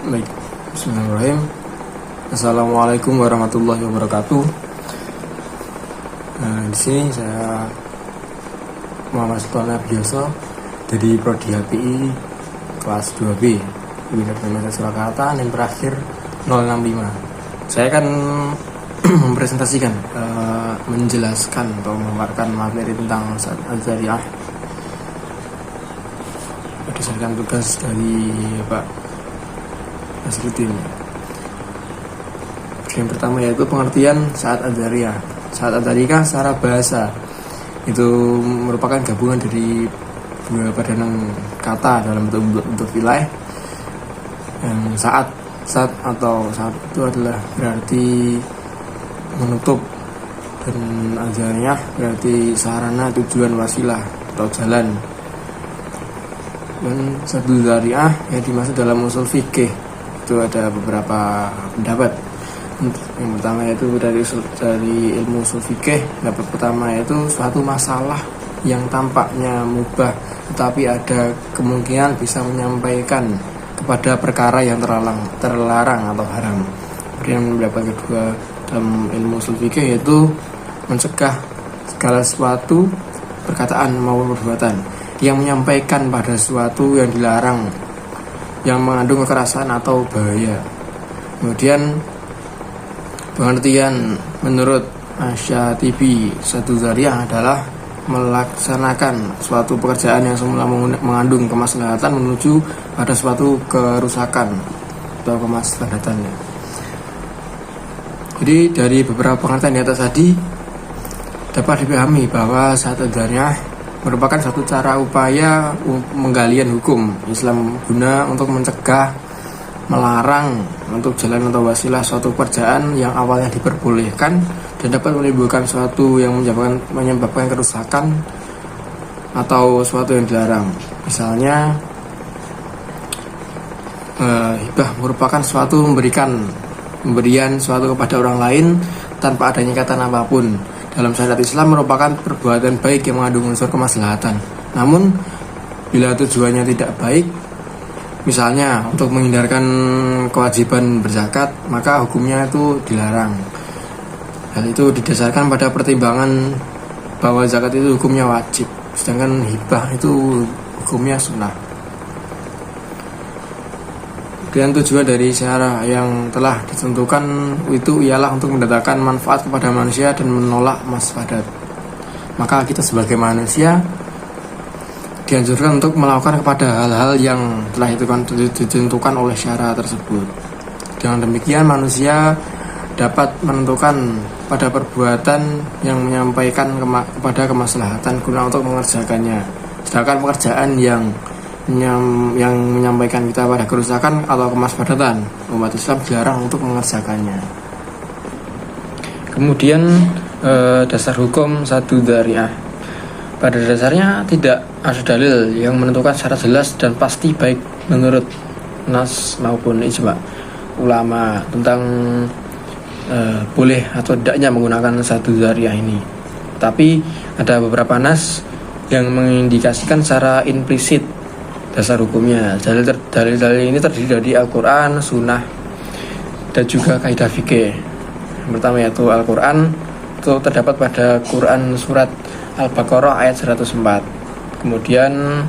Baik, Bismillahirrahmanirrahim. Assalamualaikum warahmatullahi wabarakatuh. Di sini saya Muhammad Sultan Abdiyoso dari Prodi HPI kelas 2B Universitas Surakarta yang terakhir 065. Saya akan mempresentasikan, menjelaskan atau memaparkan materi tentang Al-Zariyah berdasarkan tugas dari Pak Nasruddin. Yang pertama yaitu pengertian saat Al-Zariyah. Saat Al-Zariyah secara bahasa itu merupakan gabungan dari dua padanan kata dalam bentuk wilayah. Saat itu adalah berarti menutup, dan Al-Zariyah berarti sarana, tujuan, wasilah atau jalan. Dan satu Zariyah yang dimaksud dalam usul fikih itu ada beberapa pendapat. Yang pertama yaitu dari ilmu usul fikih, pendapat pertama yaitu suatu masalah yang tampaknya mubah tetapi ada kemungkinan bisa menyampaikan kepada perkara yang terlarang atau haram. Kemudian pendapat kedua dalam ilmu usul fikih yaitu mencegah segala sesuatu, perkataan maupun perbuatan yang menyampaikan pada sesuatu yang dilarang, yang mengandung kekerasan atau bahaya. Kemudian pengertian menurut Asyatibi satu Zariyah adalah melaksanakan suatu pekerjaan yang semula mengandung kemaslahatan menuju pada suatu kerusakan atau kemaslahatannya. Jadi dari beberapa pengertian di atas tadi dapat dipahami bahwa satu Zariyah merupakan satu cara upaya penggalian hukum Islam guna untuk mencegah, melarang untuk jalan atau wasilah suatu pekerjaan yang awalnya diperbolehkan dan dapat menimbulkan suatu yang menyebabkan kerusakan atau suatu yang dilarang. Misalnya hibah merupakan suatu pemberian suatu kepada orang lain tanpa adanya ikatan apapun. Dalam syariat Islam merupakan perbuatan baik yang mengandung unsur kemaslahatan. Namun bila tujuannya tidak baik, misalnya untuk menghindarkan kewajiban berzakat, maka hukumnya itu dilarang. Hal itu didasarkan pada pertimbangan bahwa zakat itu hukumnya wajib, sedangkan hibah itu hukumnya sunnah. Dan tujuan dari syara yang telah ditentukan itu ialah untuk mendatangkan manfaat kepada manusia dan menolak mafsadat. Maka kita sebagai manusia dianjurkan untuk melakukan kepada hal-hal yang telah ditentukan oleh syara tersebut. Dengan demikian manusia dapat menentukan pada perbuatan yang menyampaikan kepada kemaslahatan guna untuk mengerjakannya. Sedangkan pekerjaan yang menyampaikan kita pada kerusakan atau kemaslahatan, umat Islam dilarang untuk mengerjakannya. Kemudian dasar hukum satu Zariyah. Pada dasarnya tidak ada dalil yang menentukan secara jelas dan pasti baik menurut nas maupun ijma ulama tentang boleh atau tidaknya menggunakan satu Zariyah ini. Tapi ada beberapa nas yang mengindikasikan secara implisit dasar hukumnya. Dalil-dalil ini terdiri dari Al-Quran, Sunnah, dan juga kaidah fikih. Yang pertama yaitu Al-Quran, itu terdapat pada Quran surat Al-Baqarah ayat 104. Kemudian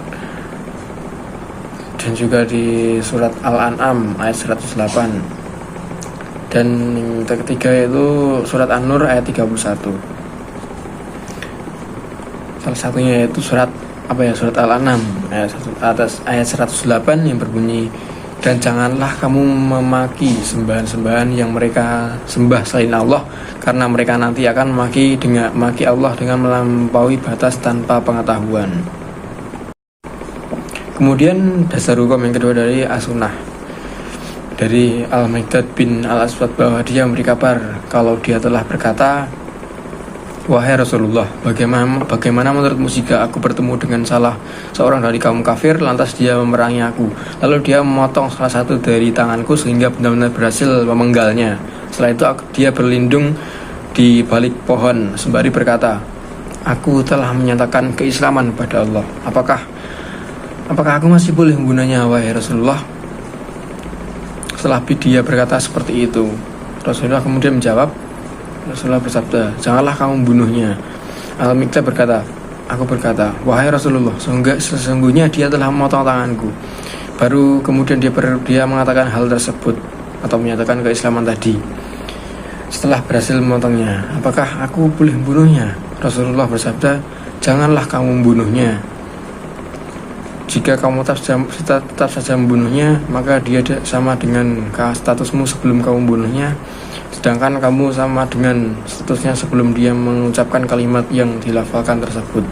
dan juga di surat Al-An'am ayat 108. Dan yang ketiga yaitu surat An-Nur ayat 31. Salah satunya yaitu surat Al-An'am ayat 108 yang berbunyi, dan janganlah kamu memaki sembahan-sembahan yang mereka sembah selain Allah, karena mereka nanti akan memaki Allah dengan melampaui batas tanpa pengetahuan. Kemudian dasar hukum yang kedua dari As-Sunnah, dari Al-Miqdad bin Al-Aswad bahwa dia memberi kabar kalau dia telah berkata, wahai Rasulullah, bagaimana menurutmu jika aku bertemu dengan salah seorang dari kaum kafir, lantas dia memerangi aku, lalu dia memotong salah satu dari tanganku sehingga benar-benar berhasil memenggalnya. Setelah itu dia berlindung di balik pohon sembari berkata, aku telah menyatakan keislaman pada Allah. Apakah aku masih boleh menggunanya, wahai Rasulullah? Setelah dia berkata seperti itu, Rasulullah kemudian menjawab, Rasulullah bersabda, janganlah kamu membunuhnya. Al-Miqdad berkata, aku berkata, wahai Rasulullah, sesungguhnya dia telah memotong tanganku. Baru kemudian dia mengatakan hal tersebut atau menyatakan keislaman tadi. Setelah berhasil memotongnya, apakah aku boleh membunuhnya? Rasulullah bersabda, janganlah kamu membunuhnya. Jika kamu tetap saja membunuhnya, maka dia sama dengan statusmu sebelum kamu membunuhnya, sedangkan kamu sama dengan statusnya sebelum dia mengucapkan kalimat yang dilafalkan tersebut.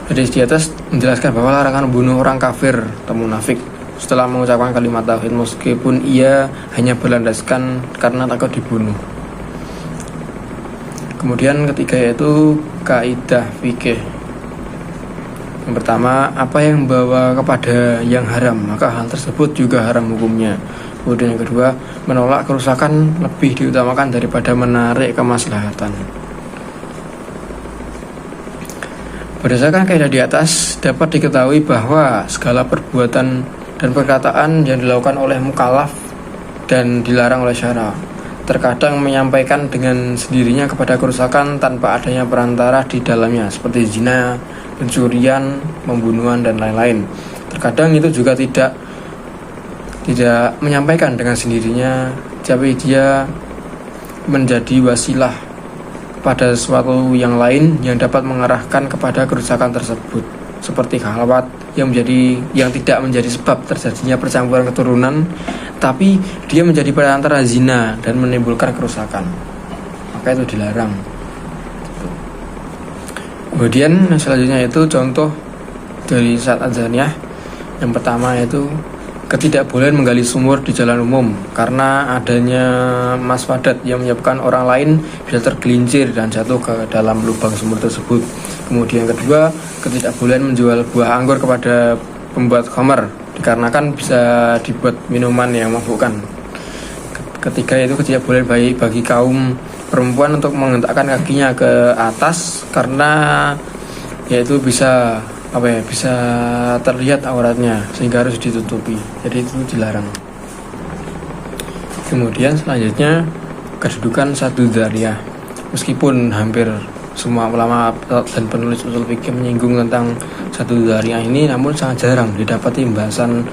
Hadis di atas menjelaskan bahwa larangan membunuh orang kafir atau munafik setelah mengucapkan kalimat tauhid, meskipun ia hanya berlandaskan karena takut dibunuh. Kemudian ketiga yaitu kaidah fikih. Yang pertama, apa yang membawa kepada yang haram, maka hal tersebut juga haram hukumnya. Kemudian yang kedua, menolak kerusakan lebih diutamakan daripada menarik kemaslahatan. Berdasarkan kaidah di atas, dapat diketahui bahwa segala perbuatan dan perkataan yang dilakukan oleh mukallaf dan dilarang oleh syara terkadang menyampaikan dengan sendirinya kepada kerusakan tanpa adanya perantara di dalamnya, seperti zina, pencurian, pembunuhan, dan lain-lain. Terkadang itu juga tidak menyampaikan dengan sendirinya, tapi dia menjadi wasilah pada sesuatu yang lain yang dapat mengarahkan kepada kerusakan tersebut, seperti khalwat yang tidak menjadi sebab terjadinya percampuran keturunan, tapi dia menjadi perantara zina dan menimbulkan kerusakan, maka itu dilarang. Kemudian selanjutnya itu contoh dari Syahad Az-Zaniyah. Yang pertama yaitu ketidakbolehan menggali sumur di jalan umum karena adanya masfadat yang menyebabkan orang lain bisa tergelincir dan jatuh ke dalam lubang sumur tersebut. Kemudian yang kedua, ketidakbolehan menjual buah anggur kepada pembuat khamar dikarenakan bisa dibuat minuman yang memabukkan. Ketiga itu ketidakbolehan bagi kaum perempuan untuk menghentakkan kakinya ke atas karena yaitu bisa terlihat auratnya sehingga harus ditutupi, jadi itu dilarang. Kemudian selanjutnya kedudukan Saddu Dzariyah. Meskipun hampir semua ulama dan penulis usul fikih menyinggung tentang Saddu Dzariyah ini, namun sangat jarang didapati pembahasan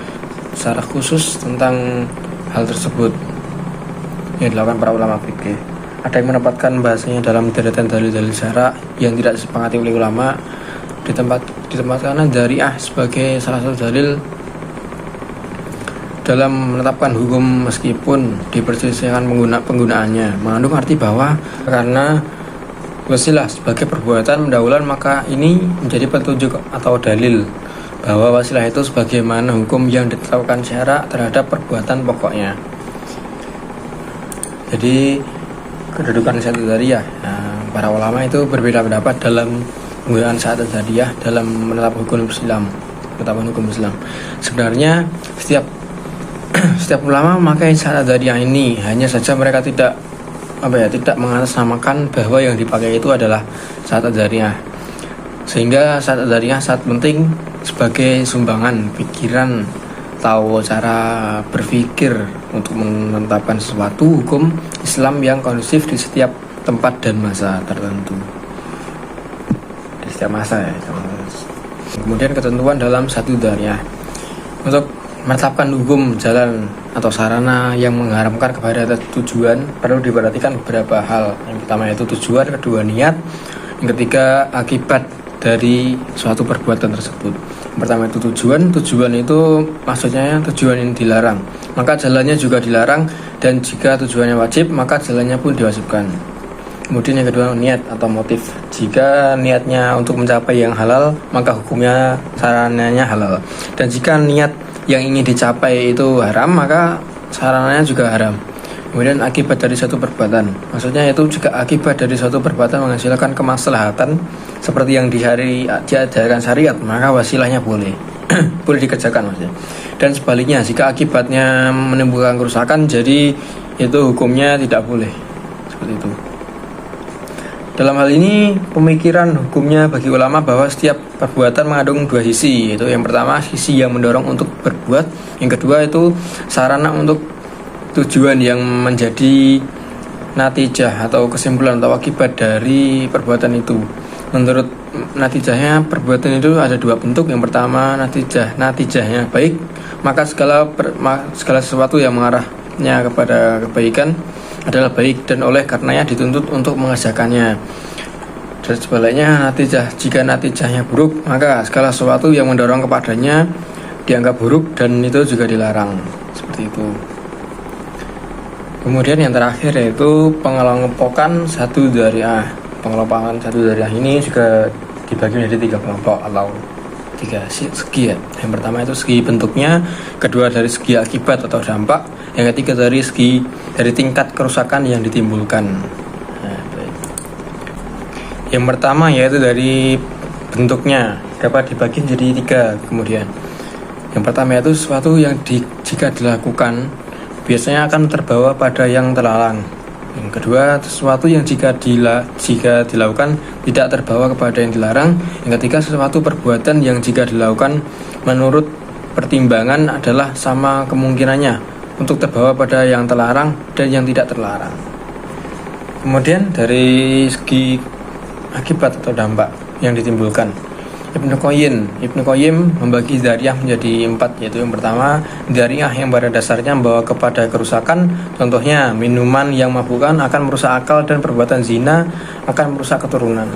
secara khusus tentang hal tersebut yang dilakukan para ulama fikih. Ada yang menempatkan bahasanya dalam deretan dalil-dalil syara yang tidak disepakati oleh ulama, ditempatkan dzariyah sebagai salah satu dalil dalam menetapkan hukum meskipun diperselisihkan penggunaannya. Mengandung arti bahwa karena wasilah sebagai perbuatan pendahuluan, maka ini menjadi petunjuk atau dalil bahwa wasilah itu sebagaimana hukum yang ditetapkan syara terhadap perbuatan pokoknya. Jadi kedudukan Saddu Dzariyah, para ulama itu berbeda pendapat dalam penggunaan Saddu Dzariyah dalam menetapkan hukum Islam. Sebenarnya setiap ulama memakai Saddu Dzariyah ini, hanya saja mereka tidak mengatasnamakan bahwa yang dipakai itu adalah Saddu Dzariyah, sehingga Saddu Dzariyah sangat penting sebagai sumbangan pikiran atau cara berpikir untuk menetapkan sesuatu hukum Islam yang kondusif di setiap tempat dan masa tertentu, di setiap masa ya. Kemudian ketentuan dalam Saddu Dzariyah. Untuk menetapkan hukum jalan atau sarana yang mengharamkan kepada tujuan perlu diperhatikan beberapa hal. Yang pertama yaitu tujuan, kedua niat, yang ketiga akibat dari suatu perbuatan tersebut. Yang pertama itu tujuan itu maksudnya tujuan yang dilarang, maka jalannya juga dilarang, dan jika tujuannya wajib maka jalannya pun diwajibkan. Kemudian yang kedua niat atau motif. Jika niatnya untuk mencapai yang halal, maka hukumnya sarananya halal, dan jika niat yang ingin dicapai itu haram, maka sarananya juga haram. Kemudian akibat dari suatu perbuatan, maksudnya itu jika akibat dari suatu perbuatan menghasilkan kemaslahatan seperti yang diajarkan syariat, maka wasilahnya boleh boleh dikerjakan maksudnya. Dan sebaliknya, jika akibatnya menimbulkan kerusakan, jadi itu hukumnya tidak boleh, seperti itu. Dalam hal ini pemikiran hukumnya bagi ulama bahwa setiap perbuatan mengandung dua sisi, yaitu yang pertama sisi yang mendorong untuk berbuat, yang kedua itu sarana untuk tujuan yang menjadi natijah atau kesimpulan atau akibat dari perbuatan itu. Menurut natijahnya perbuatan itu ada dua bentuk. Yang pertama natijahnya baik, maka segala sesuatu yang mengarahnya kepada kebaikan adalah baik dan oleh karenanya dituntut untuk mengerjakannya. Dan sebaliknya jika natijahnya buruk, maka segala sesuatu yang mendorong kepadanya dianggap buruk dan itu juga dilarang. Seperti itu. Kemudian yang terakhir yaitu pengelompokan satu dzari'ah. Pengelompokan satu dzari'ah ini juga dibagi menjadi 3 kelompok atau 3 segi ya. Yang pertama itu segi bentuknya, kedua dari segi akibat atau dampak, yang ketiga dari tingkat kerusakan yang ditimbulkan. Yang pertama yaitu dari bentuknya, dapat dibagi menjadi 3 kemudian. Yang pertama yaitu sesuatu yang jika dilakukan biasanya akan terbawa pada yang terlarang. Yang kedua, sesuatu yang jika dilakukan tidak terbawa kepada yang dilarang. Yang ketiga, sesuatu perbuatan yang jika dilakukan menurut pertimbangan adalah sama kemungkinannya untuk terbawa pada yang terlarang dan yang tidak terlarang. Kemudian dari segi akibat atau dampak yang ditimbulkan, Ibnu Qayyim membagi dzari'ah menjadi 4, yaitu yang pertama dzari'ah yang pada dasarnya membawa kepada kerusakan, contohnya minuman yang memabukkan akan merusak akal dan perbuatan zina akan merusak keturunan.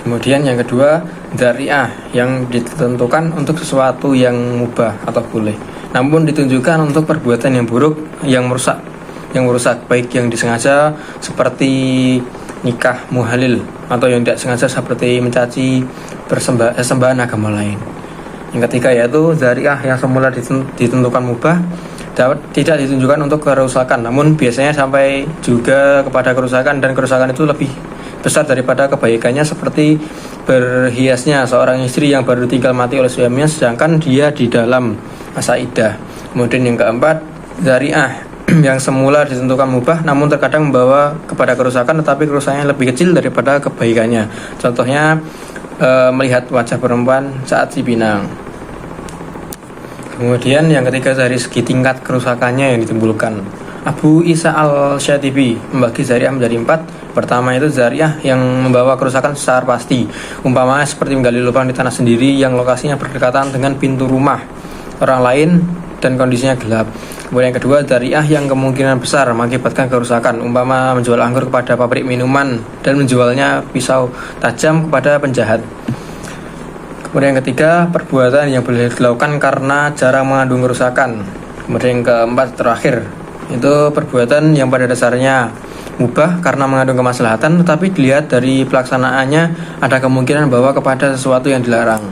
Kemudian yang kedua dzari'ah yang ditentukan untuk sesuatu yang mubah atau boleh, namun ditunjukkan untuk perbuatan yang buruk yang merusak baik yang disengaja seperti nikah muhalil atau yang tidak sengaja seperti mencaci persembahan agama lain. Yang ketiga yaitu dzari'ah yang semula ditentukan mubah tidak ditunjukkan untuk kerusakan, namun biasanya sampai juga kepada kerusakan, dan kerusakan itu lebih besar daripada kebaikannya, seperti berhiasnya seorang istri yang baru tinggal mati oleh suaminya sedangkan dia di dalam masa iddah. Kemudian yang keempat dzari'ah yang semula ditentukan mubah namun terkadang membawa kepada kerusakan, tetapi kerusakannya lebih kecil daripada kebaikannya, contohnya melihat wajah perempuan saat dipinang. Kemudian yang ketiga dari segi tingkat kerusakannya yang ditimbulkan, Abu Isa al-Syatibi membagi dzari'ah menjadi 4. Pertama itu dzari'ah yang membawa kerusakan secara pasti, umpamanya seperti menggali lubang di tanah sendiri yang lokasinya berdekatan dengan pintu rumah orang lain dan kondisinya gelap. Kemudian yang kedua dzari'ah yang kemungkinan besar mengakibatkan kerusakan, umpama menjual anggur kepada pabrik minuman dan menjualnya pisau tajam kepada penjahat. Kemudian yang ketiga perbuatan yang boleh dilakukan karena jarang mengandung kerusakan. Kemudian yang keempat terakhir itu perbuatan yang pada dasarnya mubah karena mengandung kemaslahatan, tetapi dilihat dari pelaksanaannya ada kemungkinan bahwa kepada sesuatu yang dilarang.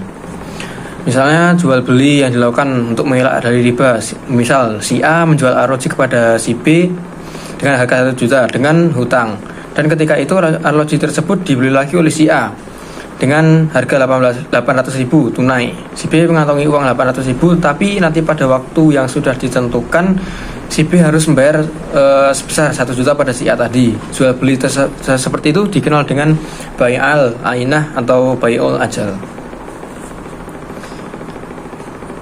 Misalnya jual beli yang dilakukan untuk mengelak dari riba. Misal si A menjual arloji kepada si B dengan harga 1 juta dengan hutang, dan ketika itu arloji tersebut dibeli lagi oleh si A dengan harga 800.000 tunai. Si B mengantongi uang 800.000, tapi nanti pada waktu yang sudah ditentukan si B harus membayar sebesar 1 juta pada si A tadi. Jual beli seperti itu dikenal dengan bai'al ainah atau bai'ul ajal.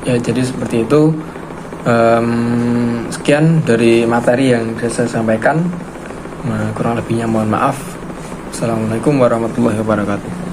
Ya, jadi seperti itu. Sekian dari materi yang saya sampaikan. Kurang lebihnya mohon maaf. Assalamualaikum warahmatullahi wabarakatuh.